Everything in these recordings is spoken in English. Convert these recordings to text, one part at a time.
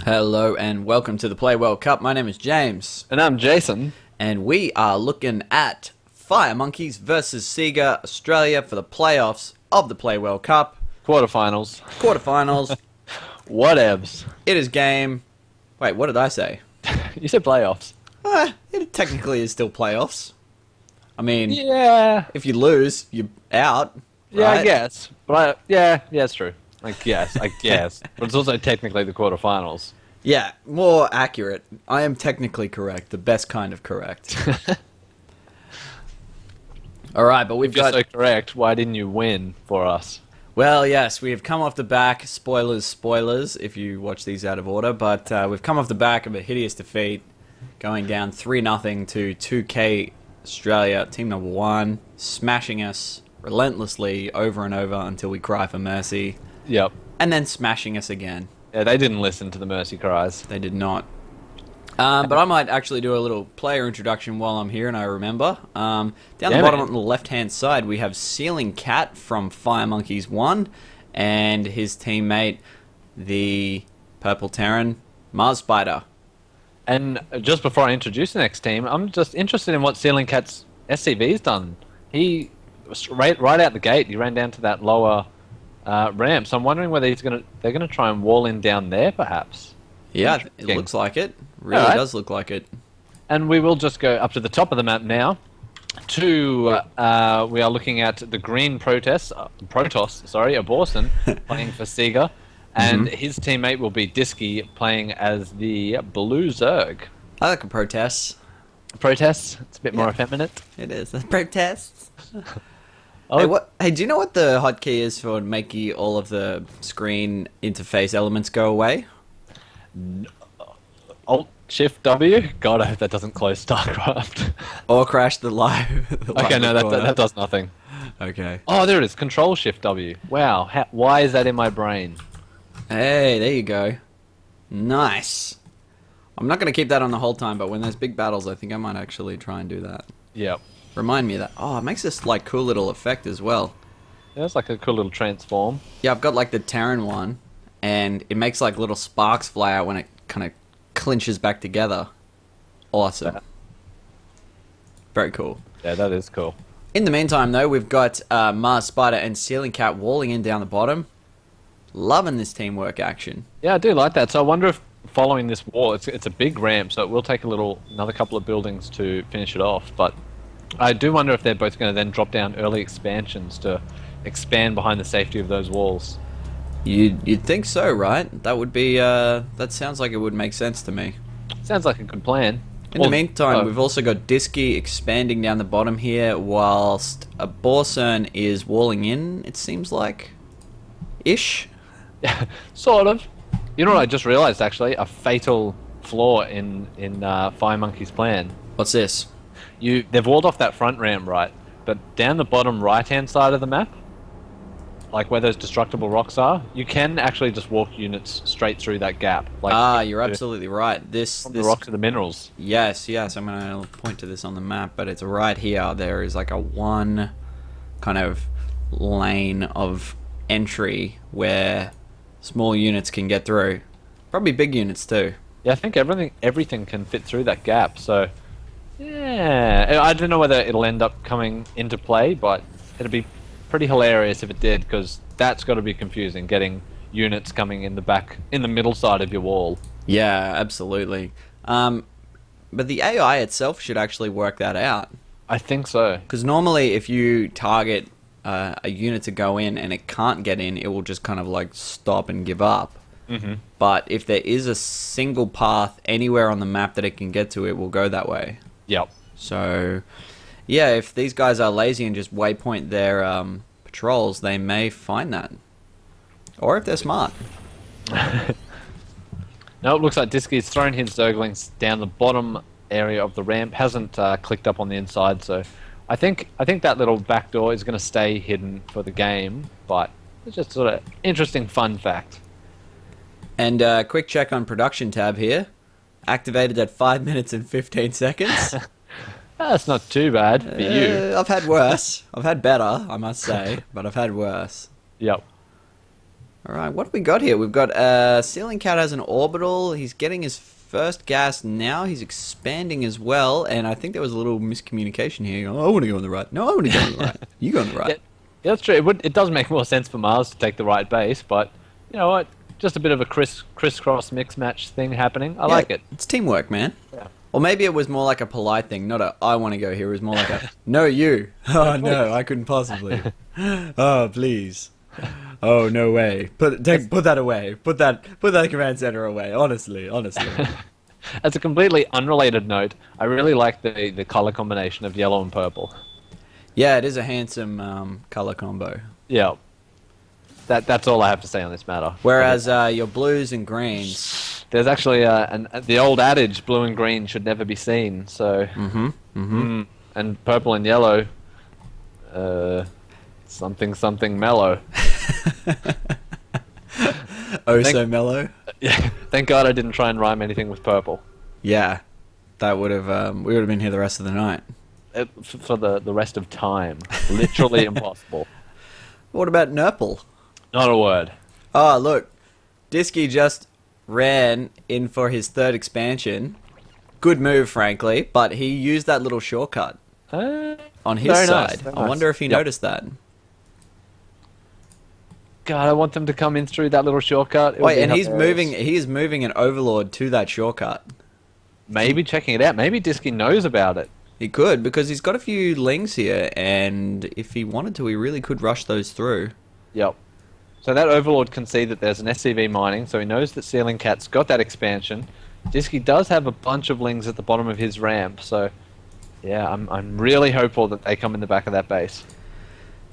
Hello and welcome to the Play World Cup. My name is James, And I'm Jason. and we are looking at FireMonkeys versus SEGA Australia for the playoffs of the Play World Cup Quarterfinals. quarterfinals. Whatevs. It is game. Wait, what did I say? You said playoffs. It technically is still playoffs. I mean, Yeah. if you lose, you're out. Yeah, I right? guess. Yeah, it's true. I guess. But it's also technically the quarterfinals. Yeah, more accurate. I am technically correct, the best kind of correct. All right, but we've If you're got. so correct, why didn't you win for us? Well, yes, we have come off the back. Spoilers, if you watch these out of order. But we've come off the back of a hideous defeat, going down 3-0 to 2K Australia, team number 1, smashing us relentlessly over and over until we cry for mercy, Yep. and then smashing us again. Yeah, they didn't listen to the mercy cries. They did not. But I might actually do a little player introduction while I'm here and I remember. Down the bottom on the left-hand side, we have CeilingCat from FireMonkeys 1 and his teammate, the Purple Terran, MarsSpider. And just before I introduce the next team, I'm just interested in what CeilingCat's SCV's done. He, right out the gate, he ran down to that lower ramp. So I'm wondering whether they're gonna try and wall in down there, perhaps. Yeah, it Interesting. looks like it. Really Alright. does look like it. And we will just go up to the top of the map now. We are looking at the green Aborshern, playing for SEGA. And his teammate will be Disky, playing as the blue Zerg. I like a protest. Protests, it's a bit more Yeah. effeminate. It is. Protests. Oh, Hey, do you know what the hotkey is for making all of the screen interface elements go away? Alt Shift W? God, I hope that doesn't close StarCraft. Or crash the live. Okay, no, that does nothing. Okay. Oh, there it is. Control Shift W. Wow, why is that in my brain? Hey, there you go. Nice. I'm not going to keep that on the whole time, but when there's big battles, I think I might actually try and do that. Yep. Remind me of that. Oh, it makes this like cool little effect as well. Yeah, it's like a cool little transform. Yeah, I've got like the Terran one, and it makes like little sparks fly out when it kind of clinches back together. Awesome. Yeah. Very cool. Yeah, that is cool. In the meantime, though, we've got MarsSpider and CeilingCat walling in down the bottom. Loving this teamwork action. Yeah, I do like that. So I wonder if following this wall, it's a big ramp, so it will take another couple of buildings to finish it off. But I do wonder if they're both going to then drop down early expansions to expand behind the safety of those walls. You'd think so, right? That would be, that sounds like it would make sense to me. Sounds like a good plan. In the meantime, we've also got Disky expanding down the bottom here, whilst Aborshern is walling in, it seems like. Ish. Sort of. You know what I just realized, actually? A fatal flaw in FireMonkey's plan. What's this? They've walled off that front ramp, right? But down the bottom right-hand side of the map, like where those destructible rocks are, you can actually just walk units straight through that gap. Like You're absolutely right. from This the rock to the minerals. Yes, I'm going to point to this on the map, but it's right here. There is like a one kind of lane of entry where small units can get through. Probably big units too. Yeah, I think everything can fit through that gap. So, yeah, I don't know whether it'll end up coming into play, but it'd be pretty hilarious if it did, because that's got to be confusing, getting units coming in the middle side of your wall. Yeah, absolutely. But the AI itself should actually work that out. I think so. Because normally if you target a unit to go in and it can't get in, it will just kind of like stop and give up. But if there is a single path anywhere on the map that it can get to, it will go that way. Yep. So, yeah, if these guys are lazy and just waypoint their patrols, they may find that. Or if they're smart. Now it looks like Disky's thrown his Zerglings down the bottom area of the ramp. Hasn't clicked up on the inside, so I think that little back door is going to stay hidden for the game. But it's just sort of interesting fun fact. And quick check on production tab here. Activated at 5 minutes and 15 seconds. That's not too bad for you. I've had worse. I've had better, I must say, but I've had worse. Yep. Alright, what do we got here? We've got CeilingCat has an orbital. He's getting his first gas now. He's expanding as well. And I think there was a little miscommunication here. Oh, I want to go on the right. No, I want to go on the right. You go on the right. Yeah, that's true. It does make more sense for Mars to take the right base, but you know what? Just a bit of a crisscross mix-match thing happening. I like it. It's teamwork, man. Yeah. Or maybe it was more like a polite thing, not a I want to go here. It was more like a no, you. Oh, no, I couldn't possibly. Oh, please. Oh, no way. Put that away. Put that command center away. Honestly. As a completely unrelated note, I really like the color combination of yellow and purple. Yeah, it is a handsome color combo. Yeah. That's all I have to say on this matter. Whereas your blues and greens... There's actually the old adage, blue and green should never be seen, so... And purple and yellow, something mellow. So mellow? Yeah, thank God I didn't try and rhyme anything with purple. Yeah, that would have... we would have been here the rest of the night. For the rest of time. Literally impossible. What about Nurple? Not a word. Oh, look. Disky just ran in for his third expansion. Good move, frankly, but he used that little shortcut on his side. Nice. I wonder if he noticed that. God, I want them to come in through that little shortcut. Wait, and he is moving an Overlord to that shortcut. Maybe checking it out. Maybe Disky knows about it. He could, because he's got a few lings here, and if he wanted to, he really could rush those through. Yep. So that Overlord can see that there's an SCV mining, so he knows that CeilingCat's got that expansion. Disky does have a bunch of lings at the bottom of his ramp, so yeah, I'm really hopeful that they come in the back of that base.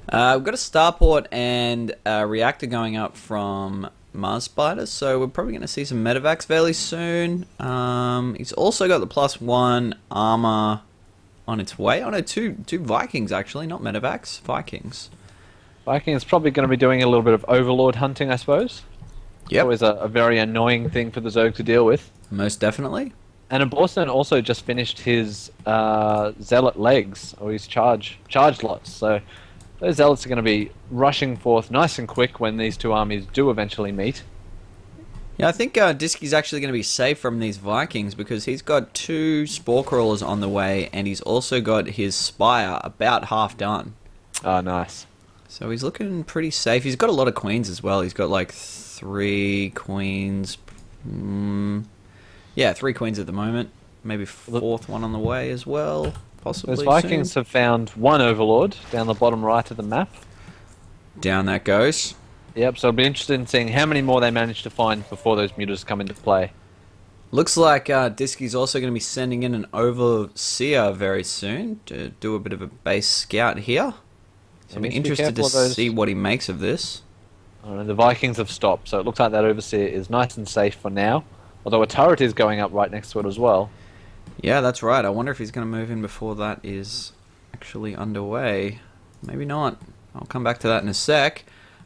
We've got a starport and a reactor going up from MarsSpider, so we're probably going to see some medevacs fairly soon. He's also got the +1 armor on its way. Oh no, two Vikings actually, not medevacs, Vikings. Viking is probably going to be doing a little bit of Overlord hunting, I suppose. Yep. Always a very annoying thing for the Zerg to deal with. Most definitely. And Aborshern also just finished his Zealot legs, or his charge lots, so those Zealots are going to be rushing forth nice and quick when these two armies do eventually meet. Yeah, I think Disky's actually going to be safe from these Vikings because he's got 2 Spore Crawlers on the way, and he's also got his Spire about half done. Oh, nice. So he's looking pretty safe. He's got a lot of queens as well. He's got like 3 queens. Yeah, 3 queens at the moment. Maybe 4th one on the way as well. Possibly those Vikings have found 1 Overlord down the bottom right of the map. Down that goes. Yep, so I'll be interested in seeing how many more they manage to find before those mutas come into play. Looks like Disky's also going to be sending in an Overseer very soon to do a bit of a base scout here. So I'm interested to see what he makes of this. I don't know, the Vikings have stopped, so it looks like that Overseer is nice and safe for now. Although a turret is going up right next to it as well. Yeah, that's right. I wonder if he's going to move in before that is actually underway. Maybe not. I'll come back to that in a sec.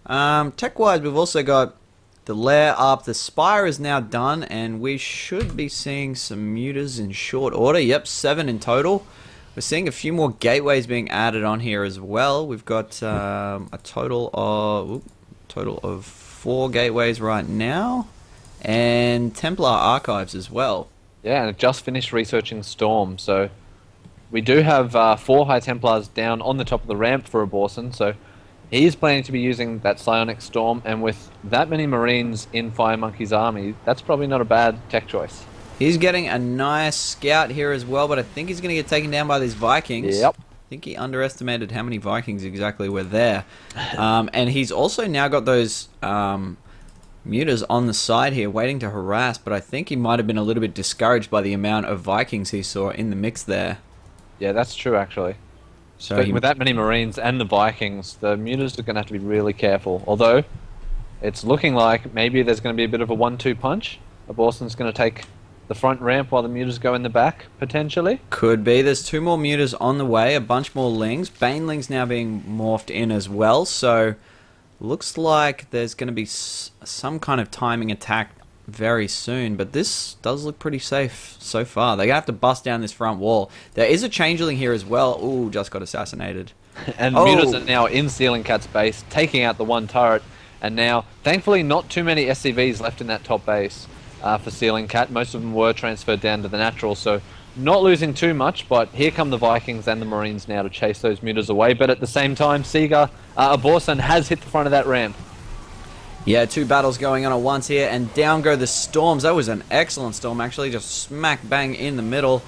Tech-wise, we've also got the lair up. The Spire is now done, and we should be seeing some mutas in short order. Yep, 7 in total. We're seeing a few more gateways being added on here as well. We've got a total of 4 gateways right now, and Templar archives as well. Yeah, and it just finished researching Storm, so we do have 4 High Templars down on the top of the ramp for Aborshern, so he is planning to be using that Psionic Storm, and with that many Marines in FireMonkeys' army, that's probably not a bad tech choice. He's getting a nice scout here as well, but I think he's going to get taken down by these Vikings. Yep. I think he underestimated how many Vikings exactly were there. And he's also now got those mutas on the side here waiting to harass, but I think he might have been a little bit discouraged by the amount of Vikings he saw in the mix there. Yeah, that's true actually. So with that many Marines and the Vikings, the mutas are going to have to be really careful. Although, it's looking like maybe there's going to be a bit of a 1-2 punch. Aborshern's going to take the front ramp while the mutas go in the back, potentially. Could be. There's 2 more mutas on the way, a bunch more lings. Banelings now being morphed in as well, so looks like there's going to be some kind of timing attack very soon, but this does look pretty safe so far. They're going to have to bust down this front wall. There is a changeling here as well. Ooh, just got assassinated. And mutas are now in CeilingCat's base, taking out the 1 turret, And now, thankfully, not too many SCVs left in that top base for CeilingCat. Most of them were transferred down to the natural, so not losing too much, but here come the Vikings and the Marines now to chase those mutas away. But at the same time, SEGA, Aborshern has hit the front of that ramp. Yeah, 2 battles going on at once here, and down go the Storms. That was an excellent storm, actually, just smack bang in the middle.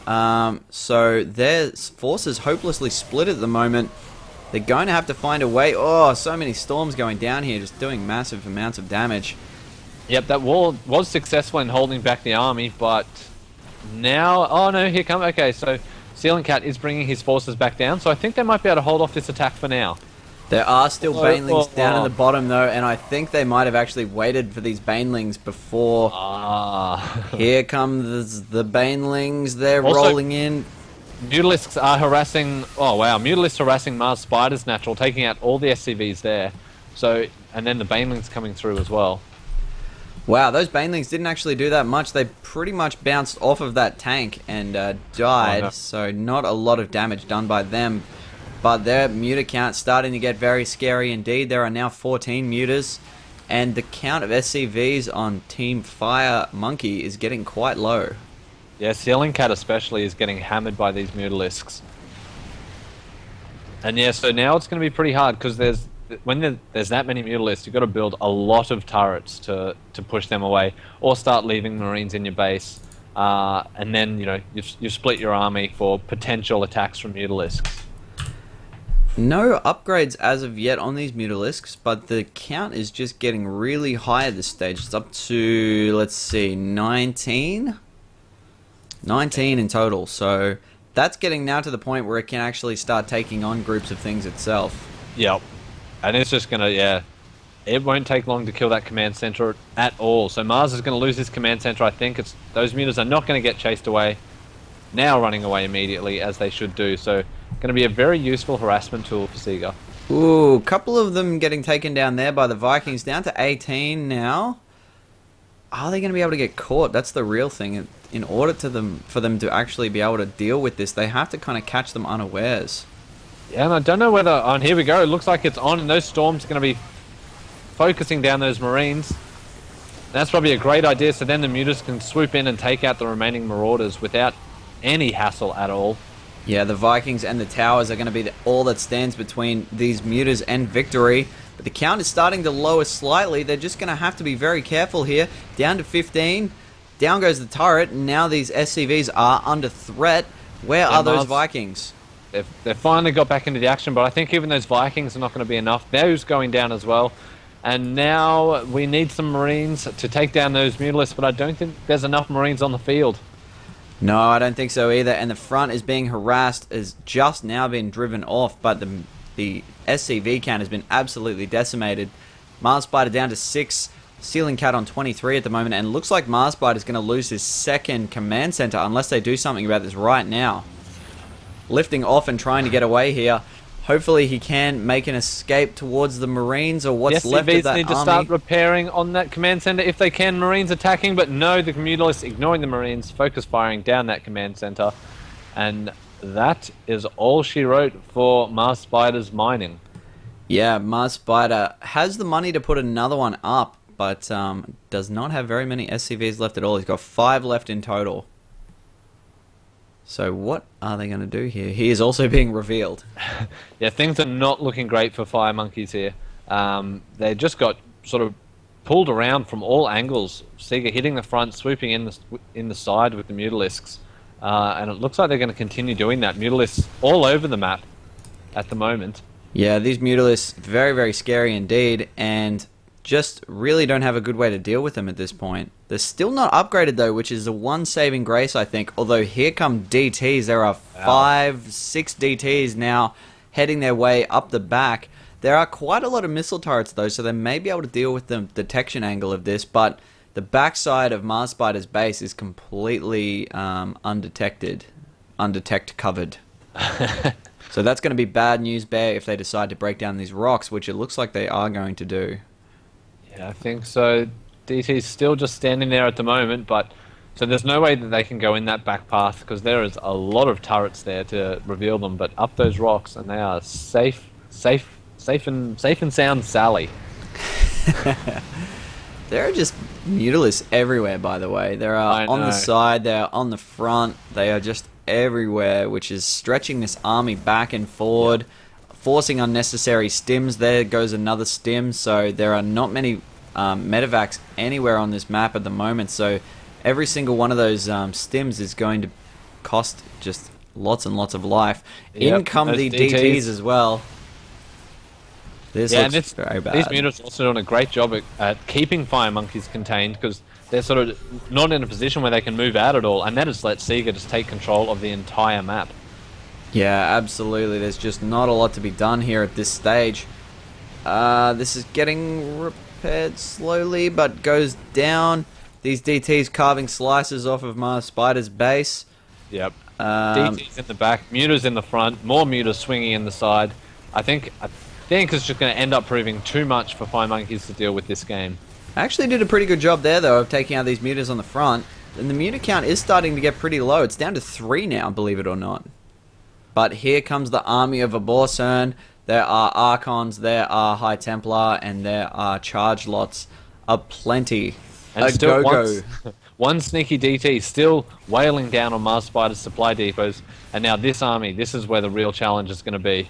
So their forces hopelessly split at the moment. They're going to have to find a way. Oh, so many Storms going down here, just doing massive amounts of damage. Yep, that wall was successful in holding back the army, but now... Oh no, here come... Okay, so CeilingCat is bringing his forces back down, so I think they might be able to hold off this attack for now. There are still banelings down in the bottom, though, and I think they might have actually waited for these banelings before. Here comes the banelings. They're also rolling in. Mutalisks are harassing... Oh, wow. Mutalisks harassing MarsSpider's natural, taking out all the SCVs there. So, and then the banelings coming through as well. Wow, those banelings didn't actually do that much. They pretty much bounced off of that tank and died. Oh, no. So not a lot of damage done by them. But their muta count starting to get very scary indeed. There are now 14 mutas, and the count of SCVs on Team FireMonkey is getting quite low. Yeah, CeilingCat especially is getting hammered by these mutalisks. And yeah, so now it's going to be pretty hard because when there's that many mutalisks, you've got to build a lot of turrets to push them away, or start leaving Marines in your base, and then you split your army for potential attacks from mutalisks. No upgrades as of yet on these mutalisks, but the count is just getting really high at this stage. It's up to, let's see, 19? 19 in total, so that's getting now to the point where it can actually start taking on groups of things itself. Yep. And it's just gonna, it won't take long to kill that command center at all. So Mars is gonna lose his command center. I think those mutas are not gonna get chased away. Now running away immediately, as they should do. So going to be a very useful harassment tool for SEGA. Ooh, a couple of them getting taken down there by the Vikings, down to 18 now. Are they going to be able to get caught? That's the real thing. In order for them to actually be able to deal with this, they have to kind of catch them unawares. Yeah, and I don't know whether... Oh, and here we go. It looks like it's on, and those storms are going to be focusing down those Marines. That's probably a great idea, so then the mutas can swoop in and take out the remaining Marauders without any hassle at all. Yeah, the Vikings and the towers are going to be all that stands between these mutas and victory. But the count is starting to lower slightly. They're just going to have to be very careful here. Down to 15. Down goes the turret. And now these SCVs are under threat. Where are those Vikings? They've finally got back into the action, but I think even those Vikings are not going to be enough. Those going down as well. And now we need some Marines to take down those mutalisks, but I don't think there's enough Marines on the field. No, I don't think so either. And the front is being harassed, has just now been driven off, but the SCV count has been absolutely decimated. MarsSpider down to 6, CeilingCat on 23 at the moment, and it looks like MarsSpider is going to lose his second command center unless they do something about this right now. Lifting off and trying to get away here. Hopefully he can make an escape towards the Marines or what's left of that army. Need to start repairing on that command center if they can. Marines attacking, but no, the mutalisks ignoring the Marines, focus firing down that command center. And that is all she wrote for MarsSpider's mining. Yeah, MarsSpider has the money to put another one up, but does not have very many SCVs left at all. He's got 5 left in total. So what are they going to do here? He is also being revealed. Yeah, things are not looking great for FireMonkeys here. They just got sort of pulled around from all angles. SEGA hitting the front, swooping in the side with the mutalisks. And it looks like they're going to continue doing that. Mutalisks all over the map at the moment. Yeah, these mutalisks, very, very scary indeed. And just really don't have a good way to deal with them at this point. They're still not upgraded though, which is the one saving grace, I think. Although here come DTs. There are 5, 6 DTs now heading their way up the back. There are quite a lot of missile turrets though, so they may be able to deal with the detection angle of this, but the backside of MarsSpider's base is completely undetect covered. So that's going to be bad news bear if they decide to break down these rocks, which it looks like they are going to do. Yeah, I think so. DT's still just standing there at the moment, but so there's no way that they can go in that back path because there is a lot of turrets there to reveal them. But up those rocks, and they are safe and sound, Sally. There are just Mutalisks everywhere, by the way. There are on the side, they are on the front, they are just everywhere, which is stretching this army back and forward, forcing unnecessary stims. There goes another stim, so there are not many medevacs anywhere on this map at the moment, so every single one of those stims is going to cost just lots and lots of life. In come the DTs as well. This looks very bad. These Mutas are also doing a great job at keeping FireMonkeys contained, because they're sort of not in a position where they can move out at all, and that has let SEGA just take control of the entire map. Yeah, absolutely. There's just not a lot to be done here at this stage. This is getting repaired slowly, but goes down. These DTs carving slices off of MarsSpider's base. Yep. DTs in the back, Mutas in the front, more Mutas swinging in the side. I think it's just going to end up proving too much for FireMonkeys to deal with this game. Actually did a pretty good job there, though, of taking out these Mutas on the front. And the Muta count is starting to get pretty low. It's down to 3 now, believe it or not. But here comes the army of Aborshern. There are Archons, there are High Templar, and there are Charge Lots aplenty. And still one sneaky DT still wailing down on MarsSpider's supply depots. And now this army, this is where the real challenge is going to be.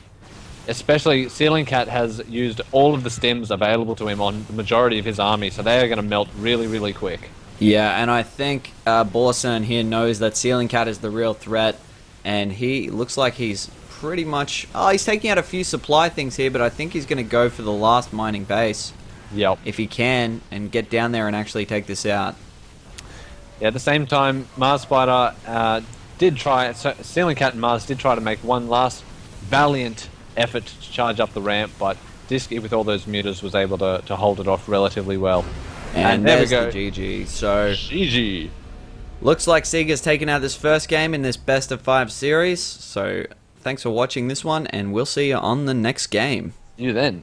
Especially, CeilingCat has used all of the stims available to him on the majority of his army, so they are going to melt really, really quick. Yeah, and I think Aborshern here knows that CeilingCat is the real threat, and he looks like he's pretty much... Oh, he's taking out a few supply things here, but I think he's going to go for the last mining base. Yep. If he can, and get down there and actually take this out. Yeah, at the same time, MarsSpider did try... So CeilingCat and Mars did try to make one last valiant effort to charge up the ramp, but Disky, with all those Mutas, was able to hold it off relatively well. And there we go. The GG. So GG. Looks like Sega's taken out this first game in this best of 5 series. So thanks for watching this one, and we'll see you on the next game. See you then.